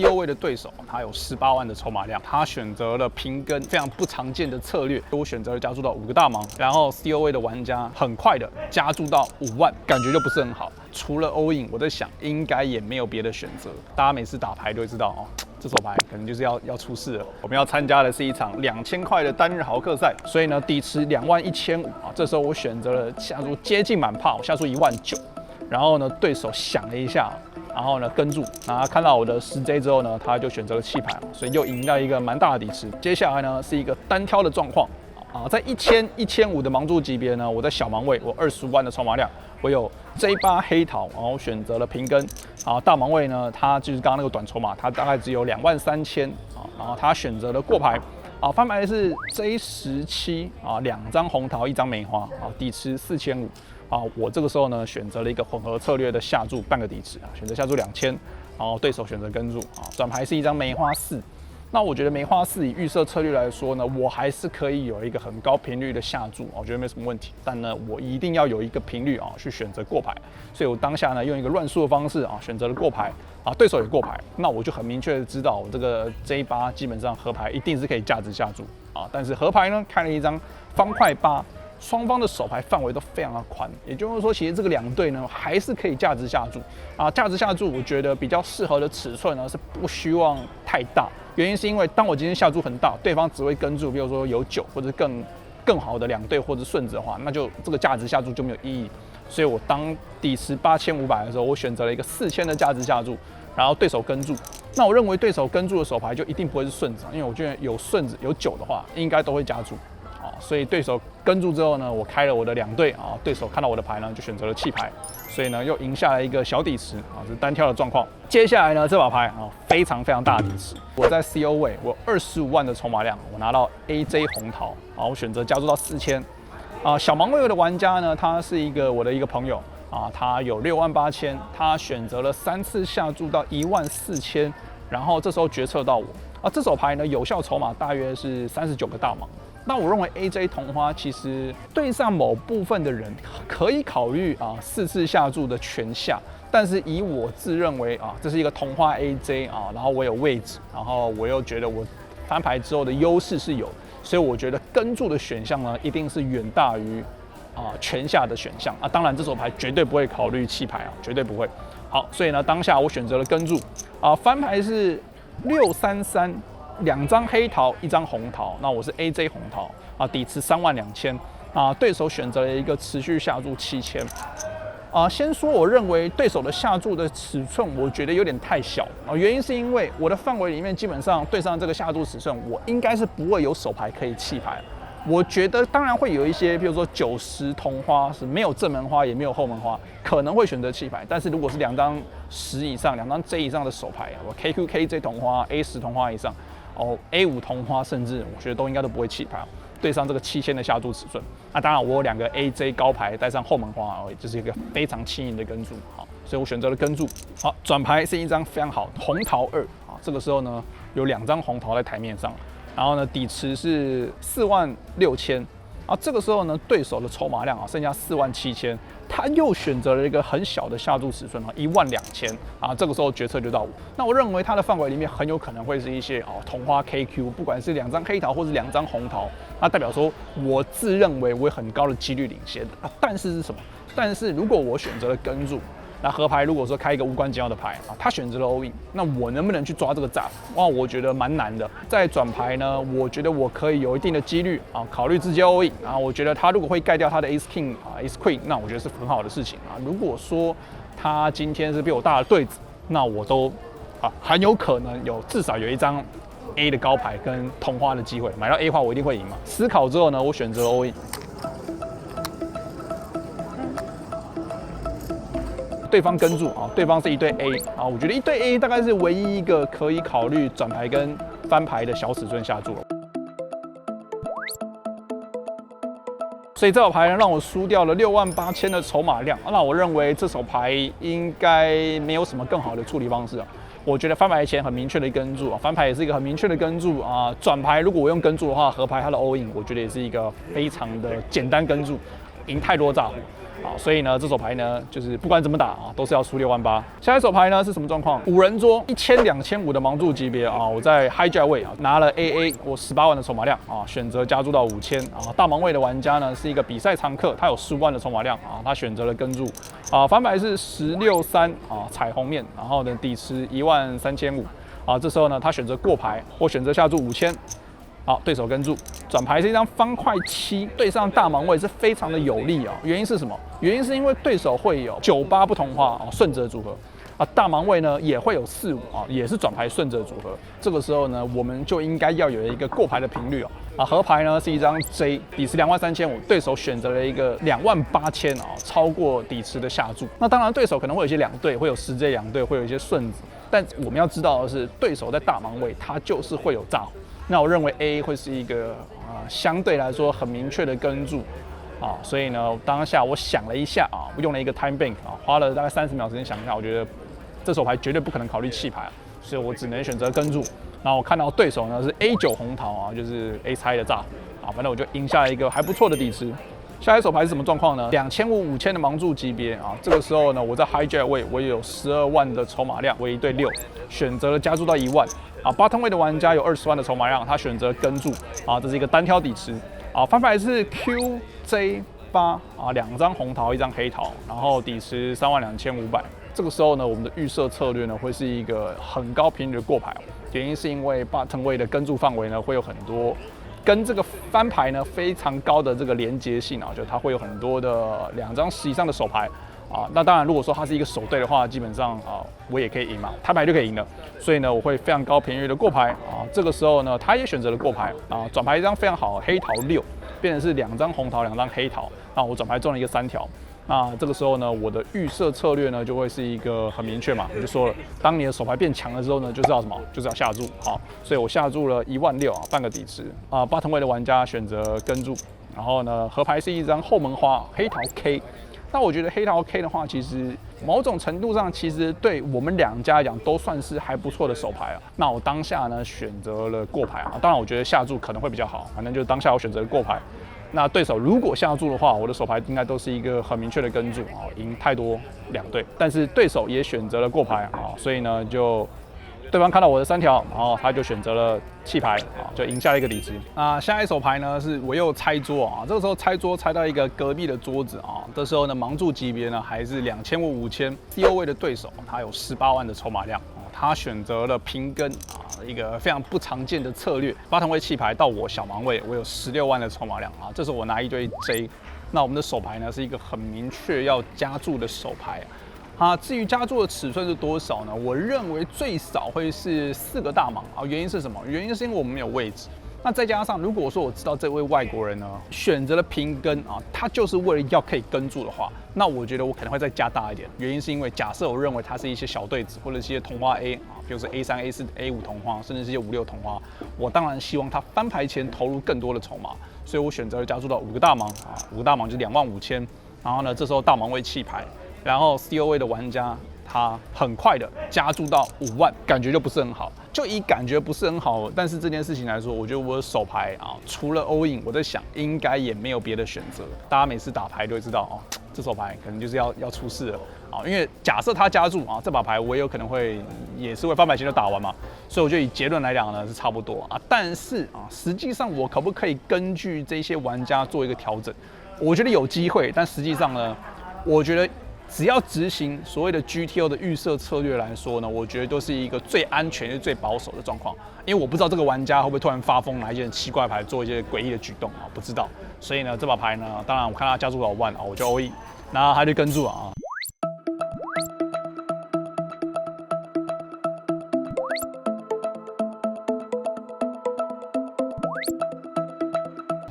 CO 位的对手他有18万的筹码量，他选择了平跟非常不常见的策略，我选择了加注到5个大盲，然后 CO 位的玩家很快的加注到5万，感觉就不是很好。除了 all in， 我在想应该也没有别的选择。大家每次打牌都会知道哦，这手牌可能就是要出事了。我们要参加的是一场2000块的单日豪客赛，所以呢底池21500啊，这时候我选择了下注接近满炮，下注19000，然后呢对手想了一下。然后呢，跟住，然后看到我的10J 之后呢，他就选择了弃牌，所以又赢到一个蛮大的底池。接下来呢是一个单挑的状况啊，在1000、1500的盲注级别呢，我在小盲位，我25万的筹码量，我有 J8 黑桃，然后选择了平跟啊。大盲位呢，它就是刚刚那个短筹码，它大概只有23000啊，然后他选择了过牌啊，翻牌是 J17啊，2张红桃，1张梅花啊，底池4500。啊，我这个时候呢选择了一个混合策略的下注半个底池啊，选择下注2000，然后对手选择跟注啊，转牌是一张梅花4。那我觉得梅花4以预设策略来说呢，我还是可以有一个很高频率的下注，我觉得没什么问题。但呢，我一定要有一个频率啊去选择过牌，所以我当下呢用一个乱数的方式啊选择了过牌啊，对手也过牌，那我就很明确的知道我这个 J8 基本上合牌一定是可以价值下注啊，但是合牌呢开了一张方块8。双方的手牌范围都非常的宽，也就是说，其实这个两队呢还是可以价值下注啊。价值下注，我觉得比较适合的尺寸呢是不希望太大，原因是因为当我今天下注很大，对方只会跟注，比如说有9或者更好的两队或者顺子的话，那就这个价值下注就没有意义。所以我当底池8500的时候，我选择了一个4000的价值下注，然后对手跟注。那我认为对手跟注的手牌就一定不会是顺子，因为我觉得有顺子有9的话，应该都会加注。所以对手跟住之后呢，我开了我的2队啊，对手看到我的牌呢，就选择了弃牌，所以呢又赢下来一个小底池啊，这是单挑的状况。接下来呢，这把牌啊非常大的底池，我在 CO 位，我25万的筹码量，我拿到 AJ 红桃，啊，我选择加注到4000啊。小盲位的玩家呢，他是我的一个朋友啊，他有68000，他选择了3次下注到14000，然后这时候决策到我啊，这手牌呢有效筹码大约是39个大盲。那我认为 AJ 同花其实对上某部分的人可以考虑啊4次下注的全下，但是以我自认为啊这是一个同花 AJ 啊，然后我有位置，然后我又觉得我翻牌之后的优势是有，所以我觉得跟注的选项呢一定是远大于全下的选项啊。当然这手牌绝对不会考虑弃牌啊，绝对不会。好，所以呢当下我选择了跟注啊，翻牌是633。2张黑桃，1张红桃，那我是 AJ 红桃啊，底池32000啊，对手选择了一个持续下注7000啊。先说我认为对手的下注的尺寸，我觉得有点太小啊，原因是因为我的范围里面基本上对上这个下注尺寸，我应该是不会有手牌可以弃牌。我觉得当然会有一些，比如说90同花是没有正门花也没有后门花，可能会选择弃牌。但是如果是2张10以上、2张 J 以上的手牌，我 KQKJ 同花、A10同花以上。A5同花，甚至我觉得都应该都不会弃牌，对上这个7000的下注尺寸。那当然，我有2个 AJ 高牌带上后门花，这是一个非常轻盈的跟注，好，所以我选择了跟注。好，转牌是一张非常好红桃2啊，这个时候呢有2张红桃在台面上，然后呢底池是46000啊，这个时候呢对手的筹码量啊剩下47000。他又选择了一个很小的下注尺寸12000啊，这个时候决策就到我。那我认为他的范围里面很有可能会是一些同花 KQ， 不管是2张黑桃或是2张红桃，那代表说我自认为我有很高的几率领先啊。但是是什么？但是如果我选择了跟注，那合牌如果说开一个无关紧要的牌啊，他选择了 all in， 那我能不能去抓这个炸？哇，我觉得蛮难的。在转牌呢，我觉得我可以有一定的几率啊，考虑直接 all in 啊。我觉得他如果会盖掉他的 ace king 啊 ace queen， 那我觉得是很好的事情啊。如果说他今天是比我大的对子，那我都很有可能至少有一张 A 的高牌跟同花的机会，买到 A 的话我一定会赢嘛。思考之后呢，我选择 all in。对方跟注啊，对方是1对 A 啊，我觉得1对 A 大概是唯一一个可以考虑转牌跟翻牌的小尺寸下注了。所以这手牌呢让我输掉了68000的筹码量，那我认为这手牌应该没有什么更好的处理方式啊。我觉得翻牌前很明确的跟注啊，翻牌也是一个很明确的跟注啊。转牌如果我用跟注的话，合牌它的 all in， 我觉得也是一个非常的简单跟注。赢太多炸胡。啊，所以呢，这手牌呢，就是不管怎么打啊，都是要输6万8。下一手牌呢是什么状况？5人桌1000、2500的盲注级别啊，我在 hijack 位啊拿了 AA， 我18万的筹码量啊，选择加注到5000啊。大盲位的玩家呢是一个比赛常客，他有15万的筹码量啊，他选择了跟注啊。翻牌是16-3啊，彩虹面，然后呢底池13500啊。这时候呢，他选择过牌，我选择下注5000。好，对手跟注，转牌是一张方块7，对上大盲位是非常的有利啊。原因是什么？原因是因为对手会有9-8不同花啊，顺折组合啊，大盲位呢也会有4-5啊，也是转牌顺折组合。这个时候呢，我们就应该要有一个过牌的频率啊。合牌呢是一张 J， 底池23500，对手选择了一个28000啊，超过底池的下注。那当然，对手可能会有一些两队，会有10J 两队，会有一些顺子，但我们要知道的是，对手在大盲位，他就是会有炸胡。那我认为 A 会是一个相对来说很明确的跟注啊，所以呢，当下我想了一下啊，我用了一个 time bank 啊，花了大概30秒时间想一下，我觉得这手牌绝对不可能考虑弃牌，所以我只能选择跟注。然后我看到对手呢是 A9 红桃啊，就是 A 猜的炸啊，反正我就赢下了一个还不错的底池。下一手牌是什么状况呢？2500、5000的盲注级别啊，这个时候呢，我在 hijack 位，我也有12万的筹码量，我1对6，选择了加注到1万。啊，bottom 位的玩家有20万的筹码量，他选择跟注啊，这是一个单挑底池啊。翻牌是 QJ8啊，2张红桃，1张黑桃，然后底池32500。这个时候呢，我们的预设策略呢会是一个很高频率的过牌，原因是因为 bottom 位的跟注范围呢会有很多跟这个翻牌呢非常高的这个连结性啊，就它会有很多的2张10以上的手牌。啊，那当然，如果说他是一个守队的话，基本上啊，我也可以赢嘛，摊牌就可以赢了。所以呢，我会非常高频率的过牌啊。这个时候呢，他也选择了过牌啊，转牌一张非常好，黑桃6，变成是2张红桃，2张黑桃。那我转牌中了一个3条。那这个时候呢，我的预设策略呢就会是一个很明确嘛，我就说了，当你的手牌变强了之后呢，就是要什么？就是要下注好，所以我下注了16000啊，半个底池啊。bottom 位的玩家选择跟注，然后呢，合牌是一张后门花，黑桃 K。那我觉得黑桃 K 的话，其实某种程度上，其实对我们2家来讲都算是还不错的手牌啊。那我当下呢选择了过牌啊，当然我觉得下注可能会比较好，反正就是当下我选择了过牌。那对手如果下注的话，我的手牌应该都是一个很明确的跟注啊，赢太多2队。但是对手也选择了过牌啊，所以呢就。对方看到我的3条，然后他就选择了弃牌啊，就赢下了一个底池。那下一手牌呢，是我又拆桌啊，这个时候拆桌拆到一个隔壁的桌子啊，这时候呢盲注级别呢还是2500、5000 ，CO 位的对手他有18万的筹码量啊，他选择了平跟啊，一个非常不常见的策略，bottom位弃牌到我小盲位，我有16万的筹码量啊，这时候我拿1对 J， 那我们的手牌呢是一个很明确要加注的手牌。啊，至于加注的尺寸是多少呢？我认为最少会是4个大盲啊。原因是什么？原因是因为我们没有位置。那再加上，如果说我知道这位外国人呢选择了平跟啊，他就是为了要可以跟住的话，那我觉得我可能会再加大一点。原因是因为假设我认为他是一些小对子或者是一些同花 A 啊，比如说 A3、A4、A5 同花，甚至是一些5、6同花，我当然希望他翻牌前投入更多的筹码，所以我选择了加注到5个大盲啊，5个大盲就是25000。然后呢，这时候大盲位弃牌。然后 CO 位的玩家，他很快的加注到5万，感觉就不是很好。就以感觉不是很好，但是这件事情来说，我觉得我的手牌啊，除了 all in， 我在想应该也没有别的选择。大家每次打牌都会知道哦，这手牌可能就是要出事了啊。因为假设他加注啊，这把牌我也有可能也是会翻牌前就打完嘛，所以我觉得以结论来讲呢是差不多啊。但是啊，实际上我可不可以根据这些玩家做一个调整？我觉得有机会，但实际上呢，我觉得。只要执行所谓的 GTO 的预设策略来说呢，我觉得都是一个最安全也是最保守的状况，因为我不知道这个玩家会不会突然发疯，拿一些很奇怪的牌做一些诡异的举动啊，不知道。所以呢，这把牌呢，当然我看他加注老万啊，我就 all in， 然后他就跟住了啊。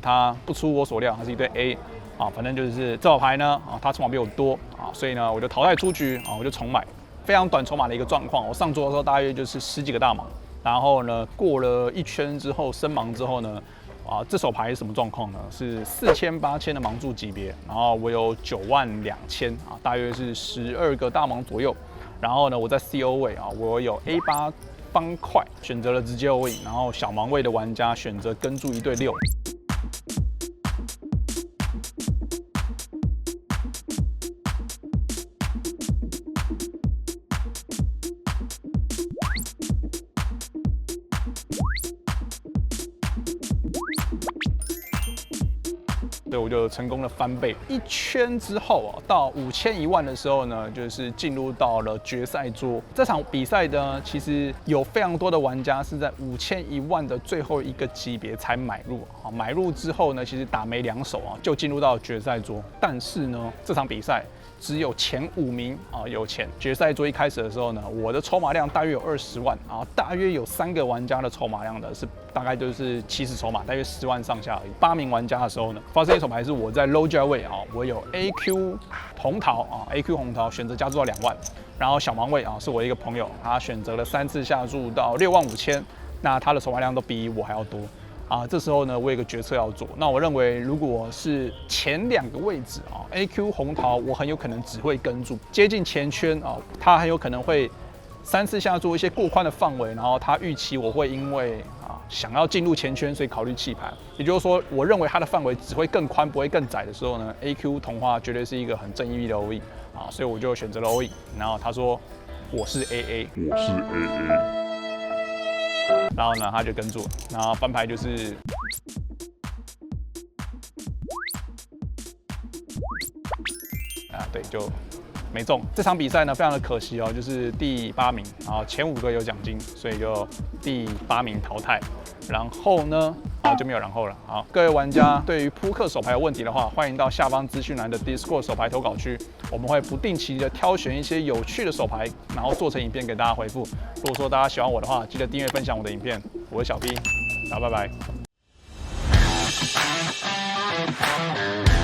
他不出我所料，他是一对 A。啊，反正就是这把牌呢，啊，他筹码比我多啊，所以呢，我就淘汰出局啊，我就重买，非常短筹码的一个状况。我上桌的时候大约就是10几个大盲，然后呢，过了1圈之后升盲之后呢，啊，这手牌是什么状况呢？是4000、8000的盲注级别，然后我有92000啊，大约是12个大盲左右。然后呢，我在 CO 位啊，我有 A8方块，选择了直接 all in， 然后小盲位的玩家选择跟注1对6。所以我就成功的翻倍。1圈之后到5000、1万的时候呢，就是进入到了决赛桌。这场比赛呢，其实有非常多的玩家是在5000、1万的最后一个级别才买入。买入之后呢，其实打没2手就进入到决赛桌。但是呢，这场比赛只有前5名有钱。决赛桌一开始的时候呢，我的筹码量大约有20万，大约有3个玩家的筹码量的是大概就是起始筹码，大约10万上下而已。8名玩家的时候呢，发生一手牌是我在 low 价位我有 AQ 红桃AQ 红桃选择加注到2万，然后小盲位是我一个朋友，他选择了3次下注到65000，那他的筹码量都比我还要多。这时候呢，我有一个决策要做。那我认为，如果是前2个位置AQ 红桃，我很有可能只会跟住，接近前圈他很有可能会3次下注一些过宽的范围，然后他预期我会因为想要进入前圈，所以考虑弃盘。也就是说，我认为它的范围只会更宽，不会更窄的时候呢，AQ 同花绝对是一个很正义的 all in 所以我就选择了 all in。然后他说我是 AA， 我是 AA。然后呢，他就跟住，然后翻牌就是对，就没中。这场比赛呢，非常的可惜就是第8名，然后前5个有奖金，所以就第8名淘汰。然后呢，就没有然后了。好，各位玩家对于扑克手牌有问题的话，欢迎到下方资讯栏的 Discord 手牌投稿区，我们会不定期的挑选一些有趣的手牌，然后做成影片给大家回复。如果说大家喜欢我的话，记得订阅分享我的影片。我是小 B，大家拜拜。